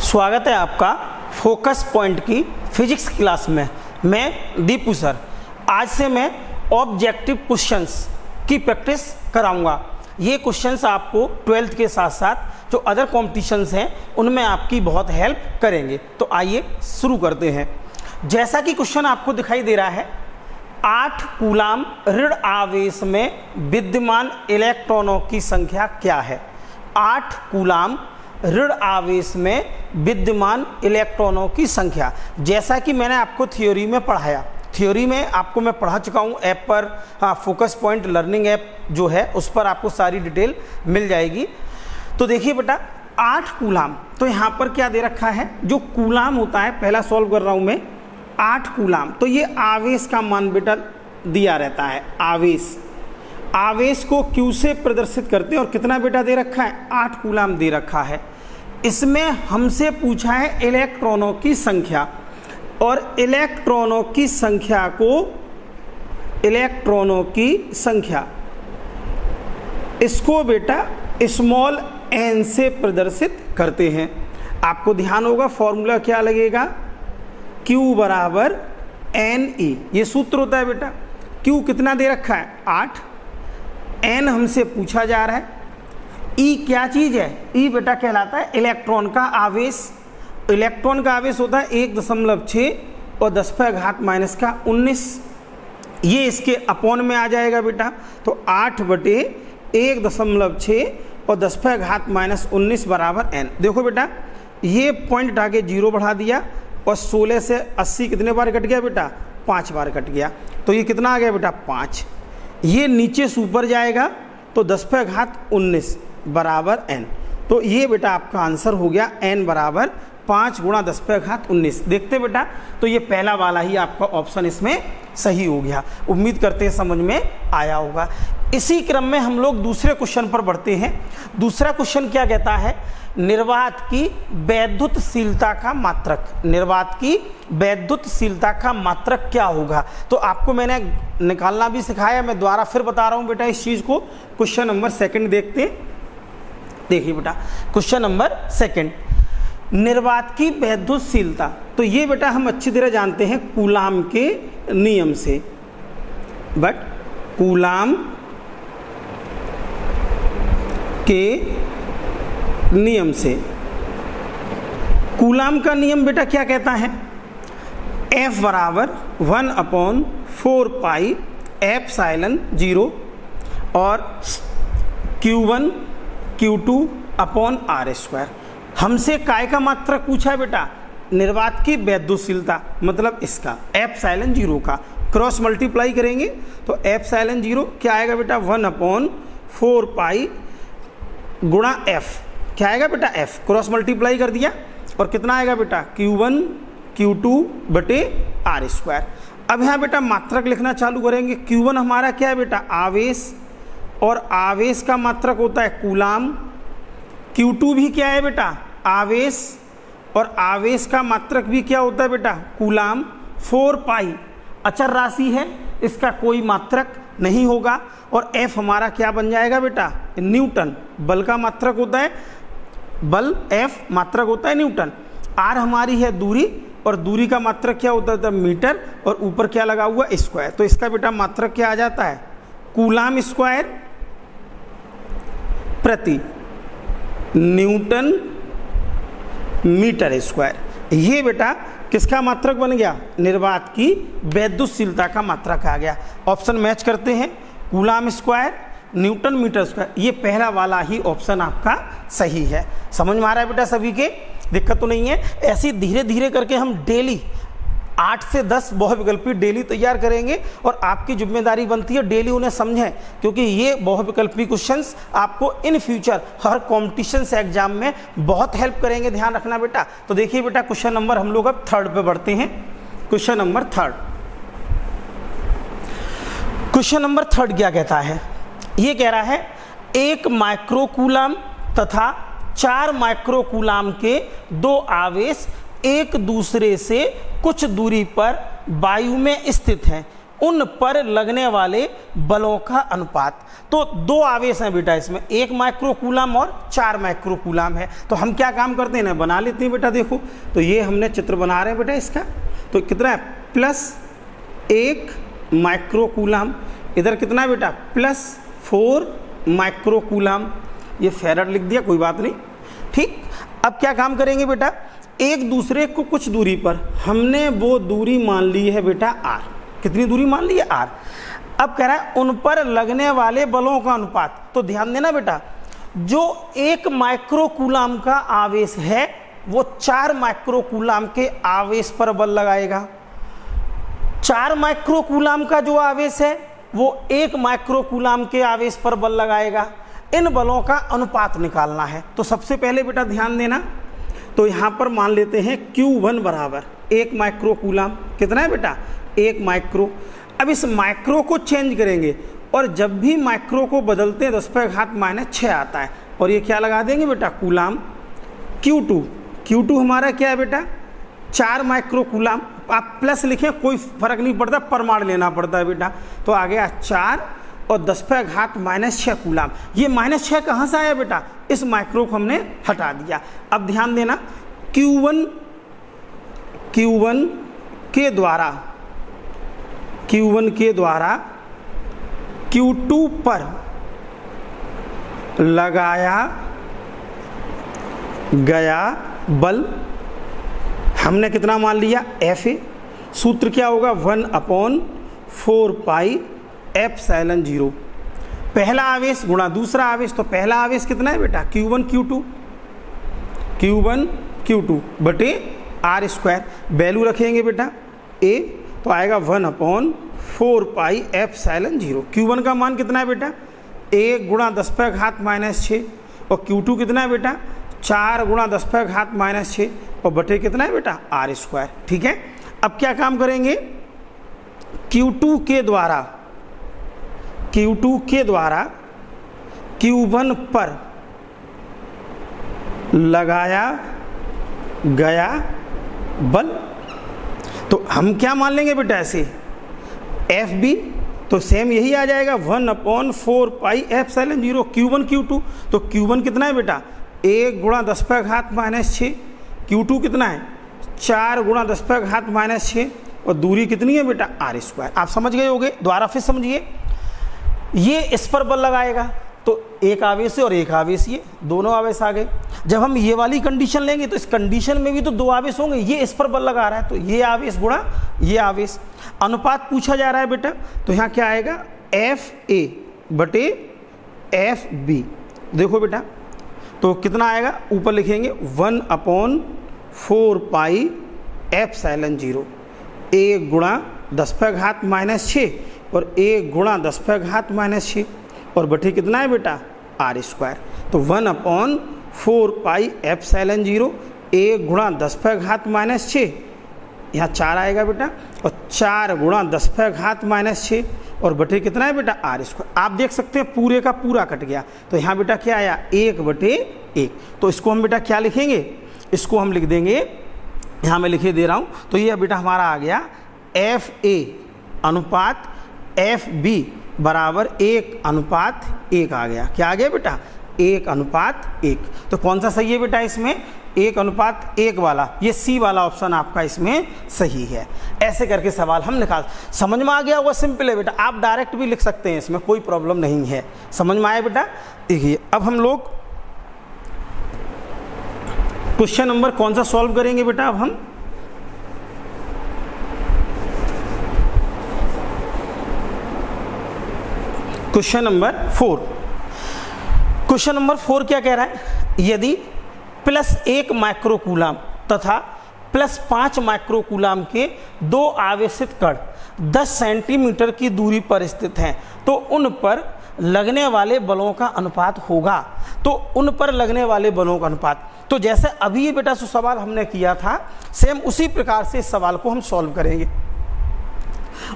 स्वागत है आपका फोकस पॉइंट की फिजिक्स क्लास में। मैं दीपू सर। आज से मैं ऑब्जेक्टिव क्वेश्चंस की प्रैक्टिस कराऊंगा। ये क्वेश्चंस आपको 12th के साथ साथ जो अदर कॉम्पिटिशन्स हैं उनमें आपकी बहुत हेल्प करेंगे। तो आइए शुरू करते हैं। जैसा कि क्वेश्चन आपको दिखाई दे रहा है, 8 कूलाम ऋण आवेश में विद्यमान इलेक्ट्रॉनों की संख्या क्या है। 8 कूलाम ऋण आवेश में विद्यमान इलेक्ट्रॉनों की संख्या, जैसा कि मैंने आपको थ्योरी में पढ़ाया, थ्योरी में आपको मैं पढ़ा चुका हूँ ऐप पर। फोकस पॉइंट लर्निंग ऐप जो है उस पर आपको सारी डिटेल मिल जाएगी। तो देखिए बेटा, 8 कूलाम, तो यहाँ पर क्या दे रखा है, जो कूलाम होता है, पहला सॉल्व कर रहा हूँ मैं। 8 कूलाम, तो ये आवेश का मान बेटा दिया रहता है। आवेश को Q से प्रदर्शित करते हैं और कितना बेटा दे रखा है, 8 कूलाम दे रखा है। इसमें हमसे पूछा है इलेक्ट्रॉनों की संख्या, और इलेक्ट्रॉनों की संख्या इसको बेटा स्मॉल n से प्रदर्शित करते हैं। आपको ध्यान होगा फॉर्मूला क्या लगेगा, Q बराबर NE, ये सूत्र होता है बेटा। Q कितना दे रखा है, 8, N हमसे पूछा जा रहा है। E क्या चीज़ है, E बेटा कहलाता है इलेक्ट्रॉन का आवेश। इलेक्ट्रॉन का आवेश होता है 1.6 और 10⁻⁻19। ये इसके अपॉन में आ जाएगा बेटा, तो 8/1.6 और 10⁻⁻19 बराबर n। देखो बेटा, ये पॉइंट हटा के 0 बढ़ा दिया और 16 से 80 कितने बार कट गया बेटा, 5 बार कट गया। तो ये कितना आ गया बेटा, 5। ये नीचे से ऊपर जाएगा तो 10⁻19 बराबर n। तो ये बेटा आपका आंसर हो गया, n बराबर 5 × 10⁻19। देखते बेटा, तो ये पहला वाला ही आपका ऑप्शन इसमें सही हो गया। उम्मीद करते हैं समझ में आया होगा। इसी क्रम में हम लोग दूसरे क्वेश्चन पर बढ़ते हैं। दूसरा क्वेश्चन क्या कहता है, निर्वात की वैद्युतशीलता का मात्रक। निर्वात की वैद्युतशीलता का मात्रक क्या होगा, तो आपको मैंने निकालना भी सिखाया, मैं दोबारा फिर बता रहा हूं बेटा इस चीज को। क्वेश्चन नंबर 2 देखते हैं। देखिए बेटा, क्वेश्चन नंबर 2, निर्वात की वैद्युतशीलता। तो ये बेटा हम अच्छी तरह जानते हैं कूलाम के नियम से, बट कूलाम के नियम से, कूलाम का नियम बेटा क्या कहता है, F बराबर 1/4 पाई एप्सिलॉन 0 और Q1 Q2 अपॉन R²। हमसे काय का मात्रक पूछा है बेटा, निर्वात की वैद्युतशीलता, मतलब इसका एप्सिलॉन 0 का क्रॉस मल्टीप्लाई करेंगे तो एप्सिलॉन 0 क्या आएगा बेटा, 1/4 पाई गुणा F, क्या आएगा बेटा, F क्रॉस मल्टीप्लाई कर दिया और कितना आएगा बेटा, Q1 Q2 बटे R²। अब यहाँ बेटा मात्रक लिखना चालू करेंगे। Q1 हमारा क्या है बेटा, आवेश, और आवेश का मात्रक होता है कूलाम। Q2 भी क्या है बेटा, आवेश, और आवेश का मात्रक भी क्या होता है बेटा, कूलाम। 4 पाई अचर राशि है, इसका कोई मात्रक नहीं होगा। और F हमारा क्या बन जाएगा बेटा, न्यूटन। बल का मात्रक होता है, बल F मात्रक होता है न्यूटन। R हमारी है दूरी, और दूरी का मात्रक क्या होता है, मीटर, और ऊपर क्या लगा हुआ, स्क्वायर। तो इसका बेटा मात्रक क्या आ जाता है, कूलाम स्क्वायर प्रति न्यूटन मीटर स्क्वायर। ये बेटा किसका मात्रक बन गया, निर्वात की वैद्युतशीलता का मात्रक आ गया। ऑप्शन मैच करते हैं, coulomb square newton metre square, ये पहला वाला ही ऑप्शन आपका सही है। समझ में आ रहा है बेटा सभी के, दिक्कत तो नहीं है। ऐसे धीरे धीरे करके हम डेली 8 से 10 बहुविकल्पी डेली तैयार करेंगे, और आपकी जिम्मेदारी बनती है डेली उन्हें समझें, क्योंकि ये बहुविकल्पी क्वेश्चंस आपको in future her competition exam में बहुत हेल्प करेंगे, ध्यान रखना बेटा। तो देखिए बेटा, क्वेश्चन नंबर हम लोग अब 3rd पे बढ़ते हैं। क्वेश्चन नंबर 3, क्वेश्चन नंबर 3 क्या कहता है, ये कह रहा है 1 माइक्रोकूलाम तथा 4 माइक्रोकूलाम के 2 आवेश एक दूसरे से कुछ दूरी पर वायु में स्थित हैं। उन पर लगने वाले बलों का अनुपात। तो दो आवेश हैं बेटा इसमें, 1 माइक्रोकूलम और 4 माइक्रोकूलम है। तो हम क्या काम करते हैं ना, बना लेते हैं बेटा। देखो तो ये हमने चित्र बना रहे हैं बेटा इसका, तो कितना है +1 माइक्रोकूलम, इधर कितना है बेटा +4 माइक्रोकूलम। ये फेरड लिख दिया, कोई बात नहीं, ठीक। अब क्या काम करेंगे बेटा, एक दूसरे को कुछ दूरी पर हमने वो दूरी मान ली है बेटा r। कितनी दूरी मान ली है r। अब कह रहा है उन पर लगने वाले बलों का अनुपात। तो ध्यान देना बेटा, जो 1 माइक्रोकूलम का आवेश है वो 4 माइक्रोकूलम के आवेश पर बल लगाएगा। 4 माइक्रोकूलम का जो आवेश है वो 1 माइक्रोकूलम के आवेश पर बल लगाएगा। इन बलों का अनुपात निकालना है। तो सबसे पहले बेटा ध्यान देना, तो यहाँ पर मान लेते हैं Q1 बराबर 1 माइक्रोकूलम। कितना है बेटा 1 माइक्रो। अब इस माइक्रो को चेंज करेंगे और जब भी माइक्रो को बदलते हैं 10⁻⁻6 आता है और ये क्या लगा देंगे बेटा कूलम। Q2 हमारा क्या है बेटा 4 माइक्रोकूलम। आप प्लस लिखें कोई फर्क नहीं पड़ता, परमाण लेना पड़ता है बेटा। तो आ गया 4 और 10⁻⁻6 कूलम। ये -6 कहाँ से आया बेटा, इस माइक्रो को हमने हटा दिया। अब ध्यान देना Q1 के द्वारा Q2 पर लगाया गया बल हमने कितना मान लिया Fa। सूत्र क्या होगा 1/4πε0। पहला आवेश गुणा दूसरा आवेश। तो पहला आवेश कितना है बेटा Q1 Q2 बटे r²। वैल्यू रखेंगे बेटा a, तो आएगा 1/4πε0। Q1 का मान कितना है बेटा 1 × 10⁻⁻6 और Q2 कितना है बेटा 4 × 10⁻⁻6 और बटे कितना है बेटा r²। ठीक है। अब क्या काम करेंगे, Q2 के द्वारा Q1 पर लगाया गया बल। तो हम क्या मान लेंगे बेटा ऐसे FB, तो सेम यही आ जाएगा 1/4πε0 Q1 Q2। तो Q1 कितना है बेटा 1 × 10⁻⁻6, Q2 कितना है 4 × 10⁻⁻6 और दूरी कितनी है बेटा r²। आप समझ गए होंगे, दोबारा फिर समझिए। ये इस पर बल लगाएगा तो एक आवेश है और एक आवेश, ये दोनों आवेश आ गए। जब हम ये वाली कंडीशन लेंगे तो इस कंडीशन में भी तो दो आवेश होंगे। ये इस पर बल लगा रहा है तो ये आवेश गुणा ये आवेश। अनुपात पूछा जा रहा है बेटा, तो यहाँ क्या आएगा FA बटे FB। देखो बेटा तो कितना आएगा, ऊपर लिखेंगे 1/4πε0 1 × 10⁻⁻6 और 1 × 10⁻⁻6 और बटे कितना है बेटा r²। तो 1/4πε0 1 × 10⁻⁻6, यहाँ 4 आएगा बेटा और 4 × 10⁻⁻6 और बटे कितना है बेटा r²। आप देख सकते हैं पूरे का पूरा कट गया। तो यहाँ बेटा क्या आया 1/1। तो इसको हम बेटा क्या लिखेंगे, इसको हम लिख देंगे, यहाँ मैं लिखे दे रहा हूँ। तो ये बेटा हमारा आ गया FA अनुपात FB बराबर 1/1 आ गया। क्या आ गया बेटा 1/1। तो कौन सा सही है बेटा इसमें 1/1 वाला, ये C वाला ऑप्शन आपका इसमें सही है। ऐसे करके सवाल हम निकाल, समझ में आ गया होगा, सिंपल है बेटा। आप डायरेक्ट भी लिख सकते हैं, इसमें कोई प्रॉब्लम नहीं है। समझ में आया बेटा। देखिए अब हम लोग क्वेश्चन नंबर कौन सा सॉल्व करेंगे बेटा। अब हम क्वेश्चन नंबर 4। क्वेश्चन नंबर 4 क्या कह रहा है, यदि +1 माइक्रोकूलम तथा +5 माइक्रोकूलम के दो आवेशित कण 10 सेंटीमीटर की दूरी पर स्थित हैं तो उन पर लगने वाले बलों का अनुपात होगा। तो उन पर लगने वाले बलों का अनुपात, तो जैसे अभी ये बेटा जो सवाल हमने किया था सेम उसी प्रकार से इस सवाल को हम सॉल्व करेंगे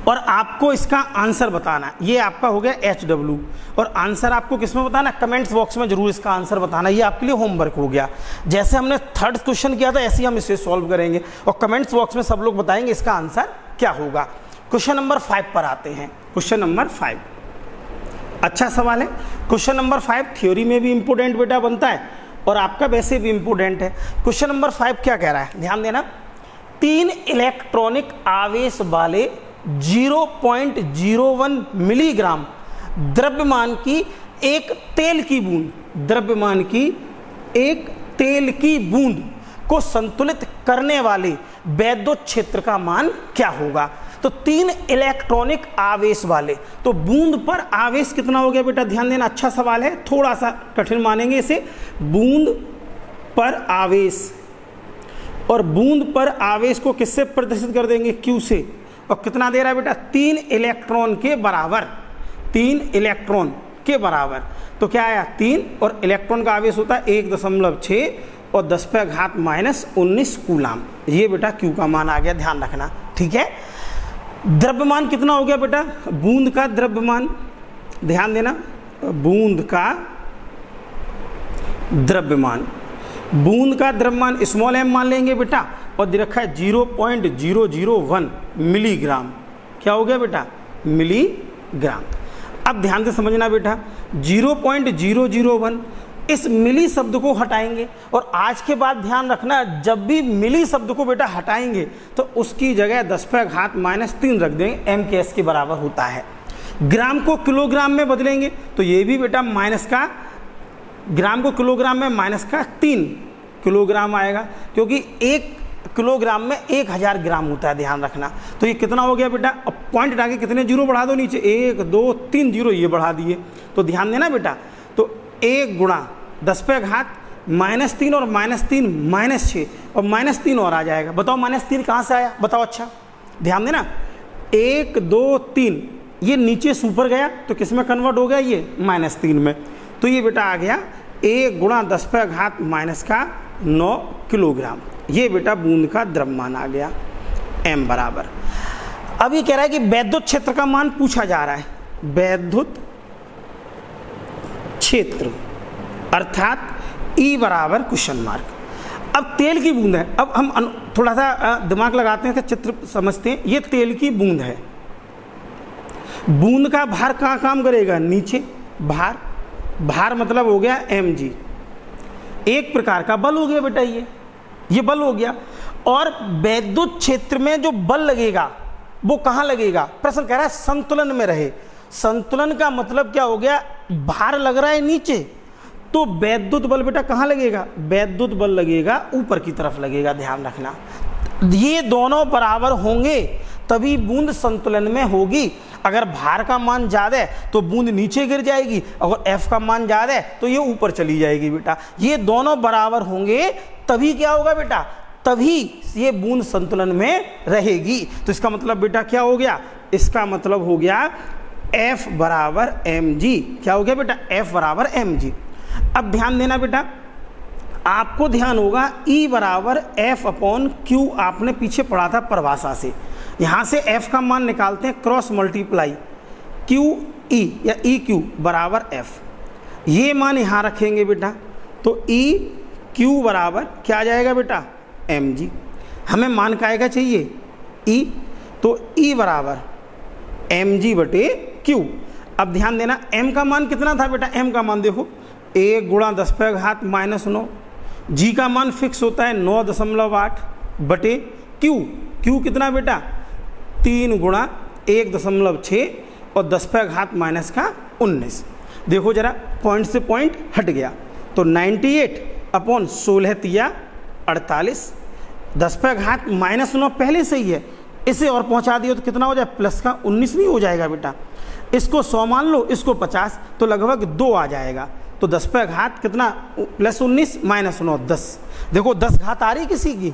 और आपको इसका आंसर बताना। ये आपका हो गया HW और आंसर आपको किसमें बताना, कमेंट्स बॉक्स में जरूर इसका आंसर बताना। ये आपके लिए होमवर्क हो गया। जैसे हमने थर्ड क्वेश्चन किया था ऐसे ही हम इसे सॉल्व करेंगे और कमेंट्स बॉक्स में सब लोग बताएंगे इसका आंसर क्या होगा। क्वेश्चन नंबर 5 पर आते हैं। क्वेश्चन नंबर 5 अच्छा सवाल है। क्वेश्चन नंबर 5 थ्योरी में भी इंपोर्टेंट बेटा बनता है और आपका वैसे भी इंपोर्टेंट है। क्वेश्चन नंबर 5 क्या कह रहा है, ध्यान देना। 3 इलेक्ट्रॉनिक आवेश वाले 0.01 मिलीग्राम द्रव्यमान की एक तेल की बूंद, द्रव्यमान की एक तेल की बूंद को संतुलित करने वाले वैद्युत क्षेत्र का मान क्या होगा। तो 3 इलेक्ट्रॉनिक आवेश वाले, तो बूंद पर आवेश कितना हो गया बेटा, ध्यान देना, अच्छा सवाल है, थोड़ा सा कठिन मानेंगे इसे। बूंद पर आवेश, और बूंद पर आवेश को किससे प्रदर्शित कर देंगे, Q से, और कितना दे रहा है बेटा, 3 इलेक्ट्रॉन के बराबर, 3 इलेक्ट्रॉन के बराबर। तो क्या आया 3, और इलेक्ट्रॉन का आवेश होता है 1.6 और 10⁻⁻19 कूलाम। ये बेटा Q का मान आ गया, ध्यान रखना, ठीक है। द्रव्यमान कितना हो गया बेटा, बूंद का द्रव्यमान, ध्यान देना, बूंद का द्रव्यमान, बूंद का द्रव्यमान स्मॉल m मान लेंगे बेटा, और दे रखा है 0.001 मिलीग्राम। क्या हो गया बेटा, मिलीग्राम। अब ध्यान से समझना बेटा, 0.001, इस मिली शब्द को हटाएंगे, और आज के बाद ध्यान रखना, जब भी मिली शब्द को बेटा हटाएंगे तो उसकी जगह 10⁻³ रख देंगे, m के s के बराबर होता है। ग्राम को किलोग्राम में बदलेंगे तो ये भी बेटा माइनस का, ग्राम को किलोग्राम में -3 किलोग्राम आएगा, क्योंकि 1 किलोग्राम में 1000 ग्राम होता है, ध्यान रखना। तो ये कितना हो गया बेटा, अब पॉइंट हटा के कितने जीरो बढ़ा दो नीचे, 1 2 3 जीरो ये बढ़ा दिए। तो ध्यान देना बेटा, तो 1 गुणा 10⁻³ और -3 -6 और -3 और आ जाएगा। बताओ -3 कहाँ से आया, बताओ, अच्छा ध्यान देना, 1 2 3 ये नीचे सुपर गया तो किस में कन्वर्ट हो गया, ये -3 में। तो ये बेटा आ गया 1 गुणा 10⁻⁹ किलोग्राम। ये बेटा बूंद का द्रव्यमान आ गया, m बराबर। अब ये कह रहा है कि वैद्युत क्षेत्र का मान पूछा जा रहा है, वैद्युत क्षेत्र अर्थात E बराबर क्वेश्चन मार्क। अब तेल की बूंद है, अब हम थोड़ा सा दिमाग लगाते हैं, चित्र समझते हैं। ये तेल की बूंद है, बूंद का भार कहाँ काम करेगा, नीचे, भार, भार मतलब हो गया mg, एक प्रकार का बल हो गया बेटा, ये बल हो गया। और वैद्युत क्षेत्र में जो बल लगेगा वो कहाँ लगेगा, प्रश्न कह रहा है संतुलन में रहे। संतुलन का मतलब क्या हो गया, भार लग रहा है नीचे, तो वैद्युत बल बेटा कहाँ लगेगा, वैद्युत बल लगेगा ऊपर की तरफ लगेगा, ध्यान रखना। ये दोनों बराबर होंगे तभी बूंद संतुलन में होगी। अगर भार का मान ज़्यादा है तो बूंद नीचे गिर जाएगी, अगर F का मान ज़्यादा है तो ये ऊपर चली जाएगी बेटा। ये दोनों बराबर होंगे तभी क्या होगा बेटा, तभी ये बूंद संतुलन में रहेगी। तो इसका मतलब बेटा क्या हो गया, इसका मतलब हो गया F बराबर mg। क्या हो गया बेटा, F बराबर mg। अब ध्यान देना बेटा, आपको ध्यान होगा E बराबर F/Q, आपने पीछे पढ़ा था परिभाषा से। यहाँ से F का मान निकालते हैं, क्रॉस मल्टीप्लाई QE या EQ बराबर F। ये मान यहाँ रखेंगे बेटा, तो EQ बराबर क्या आ जाएगा बेटा, mg। हमें मान का आएगा चाहिए E, तो E बराबर mg बटे Q। अब ध्यान देना, m का मान कितना था बेटा, m का मान देखो 1 गुणा 10⁻⁹, g का मान फिक्स होता है 9.8 बटे q। q कितना बेटा, 3 गुणा 1.6 और 10⁻⁻19। देखो जरा, पॉइंट से पॉइंट हट गया, तो 98/16 तिया 48, 10⁻⁻9 पहले से ही है, इसे और पहुंचा दियो तो कितना हो जाए, प्लस का 19 नहीं हो जाएगा बेटा। इसको 100 मान लो, इसको 50, तो लगभग 2 आ जाएगा। तो 10 पे घात कितना, +19 -9 10। देखो 10 घात आ रही किसी की,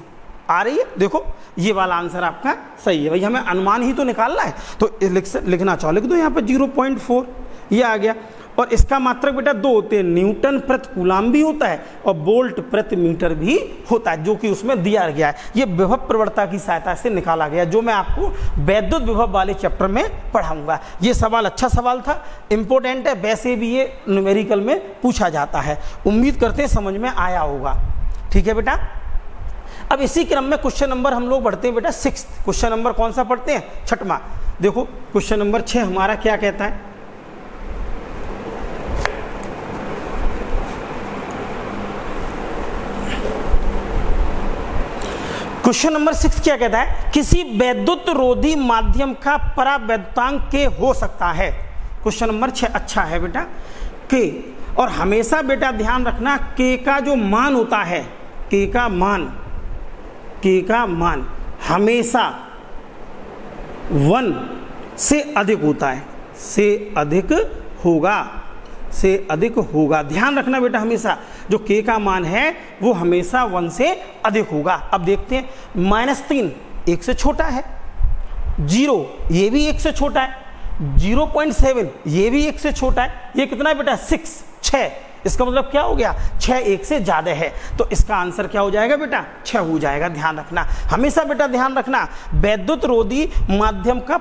आ रही है, देखो ये वाला आंसर आपका सही है। भाई हमें अनुमान ही तो निकालना है, तो लिखना चाहो लिख दो यहाँ पे 0.4, ये आ गया। और इसका मात्रक बेटा 2 होते हैं, न्यूटन प्रति कूलाम भी होता है और वोल्ट प्रति मीटर भी होता है, जो कि उसमें दिया गया है। ये विभव प्रवणता की सहायता से निकाला गया, जो मैं आपको वैद्युत विभव वाले चैप्टर में पढ़ाऊंगा। ये सवाल अच्छा सवाल था, इंपॉर्टेंट है, वैसे भी ये न्यूमेरिकल में पूछा जाता है। उम्मीद करते हैं समझ में आया होगा। ठीक है बेटा, अब इसी क्रम में क्वेश्चन नंबर हम लोग बढ़ते हैं बेटा 6। क्वेश्चन नंबर कौन सा पढ़ते हैं? 6वां। देखो क्वेश्चन नंबर 6 हमारा क्या कहता है? क्वेश्चन नंबर 6 क्या कहता है? किसी वैद्युत रोधी माध्यम का परावैद्युतांक के हो सकता है। क्वेश्चन नंबर 6 अच्छा है बेटा के, और हमेशा बेटा ध्यान रखना के का जो मान होता है, के का मान हमेशा 1 से अधिक होता है, से अधिक होगा। ध्यान रखना बेटा, हमेशा जो k का मान है वो हमेशा 1 से अधिक होगा। अब देखते हैं, -3 1 से छोटा है, 0 ये भी 1 से छोटा है, 0.7 ये भी 1 से छोटा है, ये कितना है बेटा? 6। इसका मतलब क्या हो गया? 6 1 से ज्यादा है, तो इसका आंसर क्या हो जाएगा बेटा? 6 हो जाएगा। ध्यान रखना, हमेशा बेटा ध्यान रखना, वैद्युत रोधी माध्यम का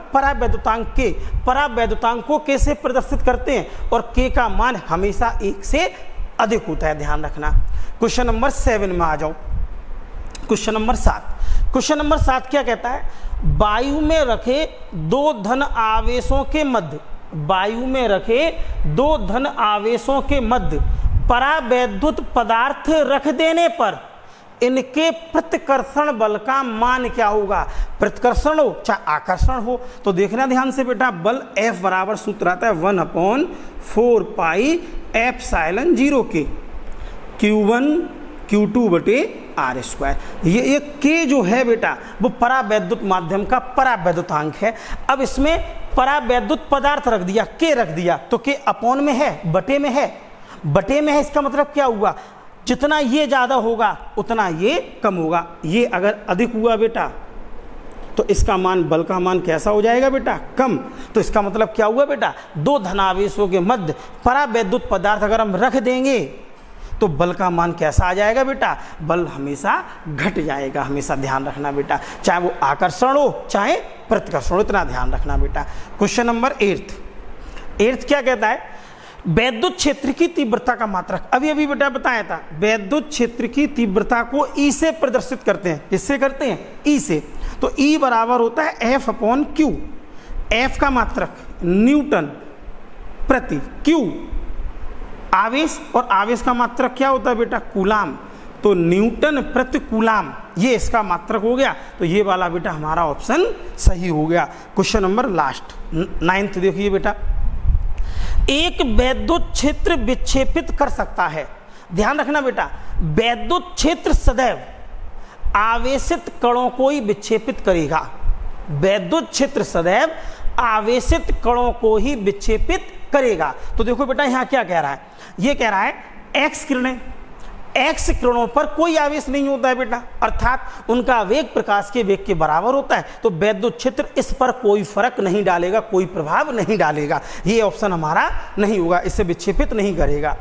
परावैद्युतांक को कैसे प्रदर्शित करते हैं, और के का मान हमेशा 1 से अधिक होता है। ध्यान रखना। क्वेश्चन नंबर 7 में आ जाओ। क्वेश्चन नंबर 7 क्या कहता है? वायु में रखे 2 धन आवेशों के मध्य परावैद्युत पदार्थ रख देने पर इनके प्रतिकर्षण बल का मान क्या होगा? प्रतिकर्षण हो चाहे आकर्षण हो, तो देखना ध्यान से बेटा, बल F बराबर सूत्र आता है 1/4 पाई एप्सिलॉन 0 के Q1 Q2 बटे R²। ये एक के जो है बेटा वो परावैद्युत माध्यम का परावैद्युतांक है। अब इसमें परावैद्युत पदार्थ रख दिया, के रख दिया, तो के अपॉन में है, बटे में है। इसका मतलब क्या हुआ? जितना ये ज्यादा होगा उतना ये कम होगा। ये अगर अधिक हुआ बेटा तो इसका मान, बल का मान कैसा हो जाएगा बेटा? कम। तो इसका मतलब क्या हुआ बेटा? 2 धनावेशों के मध्य परावैद्युत पदार्थ अगर हम रख देंगे तो बल का मान कैसा आ जाएगा बेटा? बल हमेशा घट जाएगा। हमेशा ध्यान रखना बेटा, चाहे वो आकर्षण हो चाहे प्रतिकर्षण हो, इतना ध्यान रखना बेटा। क्वेश्चन नंबर 8 क्या कहता है? वैद्युत क्षेत्र की तीव्रता का मात्रक। अभी बेटा बताया था, वैद्युत क्षेत्र की तीव्रता को ई से प्रदर्शित करते हैं। किससे करते हैं? ई से। तो ई बराबर होता है F/Q। F का मात्रक न्यूटन प्रति Q आवेश, और आवेश का मात्रक क्या होता है बेटा? कूलाम। तो न्यूटन प्रति कूलाम, ये इसका मात्रक हो गया। तो ये वाला बेटा हमारा ऑप्शन सही हो गया। क्वेश्चन नंबर लास्ट 9 देखिए बेटा, एक वैद्युत क्षेत्र विक्षेपित कर सकता है। ध्यान रखना बेटा, वैद्युत क्षेत्र सदैव आवेशित कणों को ही विक्षेपित करेगा। वैद्युत क्षेत्र सदैव आवेशित कणों को ही विक्षेपित करेगा। तो देखो बेटा यहां क्या कह रहा है? ये कह रहा है एक्स किरणों पर कोई आवेश नहीं होता है बेटा, अर्थात उनका वेग प्रकाश के वेग के बराबर होता है। तो वैद्युत क्षेत्र इस पर कोई फर्क नहीं डालेगा, कोई प्रभाव नहीं डालेगा। ये ऑप्शन हमारा नहीं होगा, इसे विक्षेपित नहीं करेगा।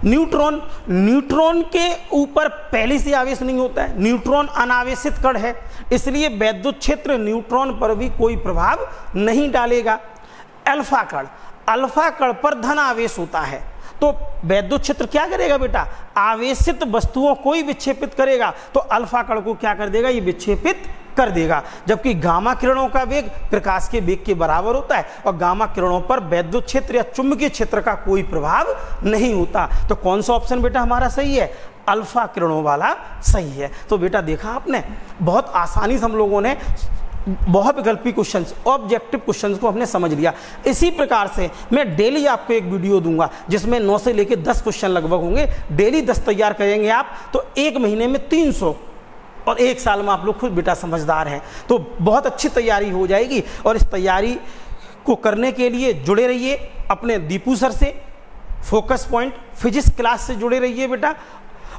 न्यूट्रॉन के ऊपर पहले से आवेश नहीं होता है, न्यूट्रॉन अनावेशित कण है, इसलिए वैद्युत क्षेत्र न्यूट्रॉन पर भी कोई प्रभाव नहीं डालेगा। अल्फा कण पर धन आवेश होता है, तो वैद्युत क्षेत्र क्या करेगा बेटा? आवेशित वस्तुओं को ही विक्षेपित करेगा। तो अल्फा कण को क्या कर देगा? ये विक्षेपित कर देगा। जबकि गामा किरणों का वेग प्रकाश के वेग के बराबर होता है, और गामा किरणों पर वैद्युत क्षेत्र या चुंबकीय क्षेत्र का कोई प्रभाव नहीं होता। तो कौन सा ऑप्शन बेटा हमारा सही है? अल्फा किरणों वाला सही है। तो बेटा देखा आपने, बहुत आसानी से हम लोगों ने बहुविकल्पी क्वेश्चंस, ऑब्जेक्टिव क्वेश्चंस को हमने समझ लिया। इसी प्रकार से मैं डेली आपको एक वीडियो दूंगा जिसमें 9 से लेकर 10 क्वेश्चन लगभग होंगे। डेली 10 तैयार करेंगे आप तो 1 महीने में 300, और 1 साल में आप लोग खुद बेटा समझदार हैं। तो बहुत अच्छी तैयारी हो जाएगी। और इस तैयारी को करने के लिए जुड़े रहिए अपने दीपू सर से, फोकस पॉइंट फिजिक्स क्लास से जुड़े रहिए बेटा।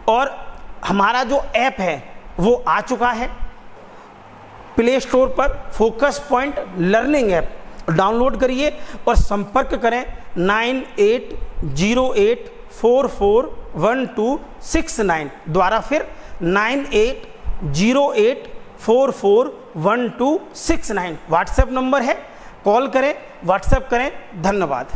और हमारा जो ऐप है वो आ चुका है प्ले स्टोर पर, focus point learning app download करिए और संपर्क करें 9808441269 द्वारा, फिर 9808441269 व्हाट्सएप नंबर है। कॉल करें, व्हाट्सएप करें। धन्यवाद।